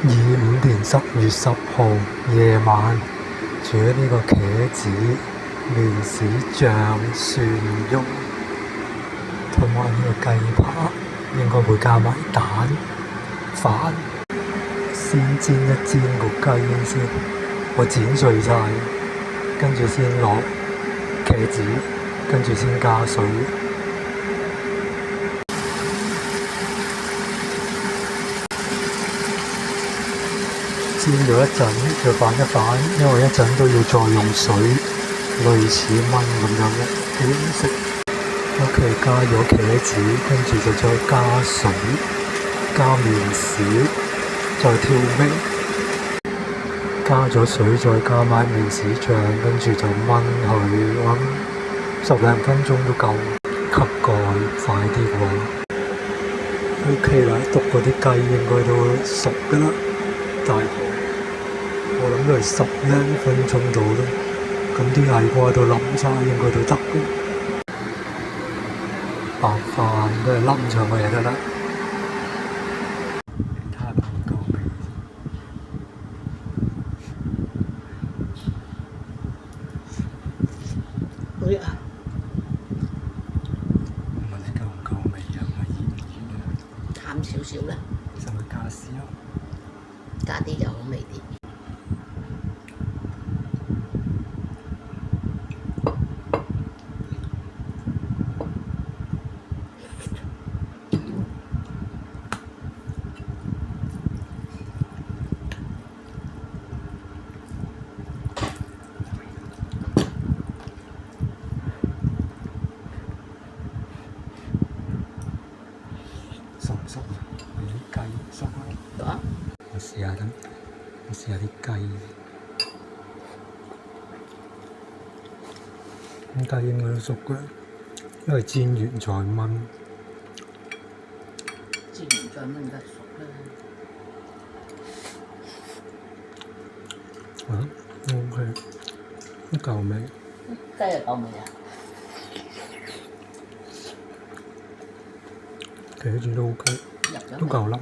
25年10月10號夜晚，煮呢個茄子、麵豉醬、蒜蓉同埋呢個雞扒，應該會加埋蛋飯。先煎一煎個雞先，我剪碎晒，跟住先落茄子，跟住先加水。煎咗一陣，就反一反，因為一陣都要再用水，類似炆咁樣嘅形式。OK， 加咗茄子，跟住就再加水，加麵豉，再調味。加咗水，再加埋麵豉醬，跟住就炆佢，10零分鐘都夠。吸蓋，快啲喎。OK 啦，篤嗰啲雞應該都熟㗎啦，大概我諗都係10零分鐘到啦。咁啲矮瓜都冧晒，應該都得嘅。白飯都係冧上去就得啦。睇下夠唔夠味。好呀。問你夠唔夠味啊？咪熱唔熱啊？淡少少啦。使咪加絲咯？加啲就好味啲。熟唔熟啊？啲雞熟啊？我試下等，我試下啲雞。啲雞應該都熟嘅，因為煎完再炆。煎完再炆梗係熟啦。OK， 都夠味。雞又夠味啊！茄子都 OK， 都夠腍。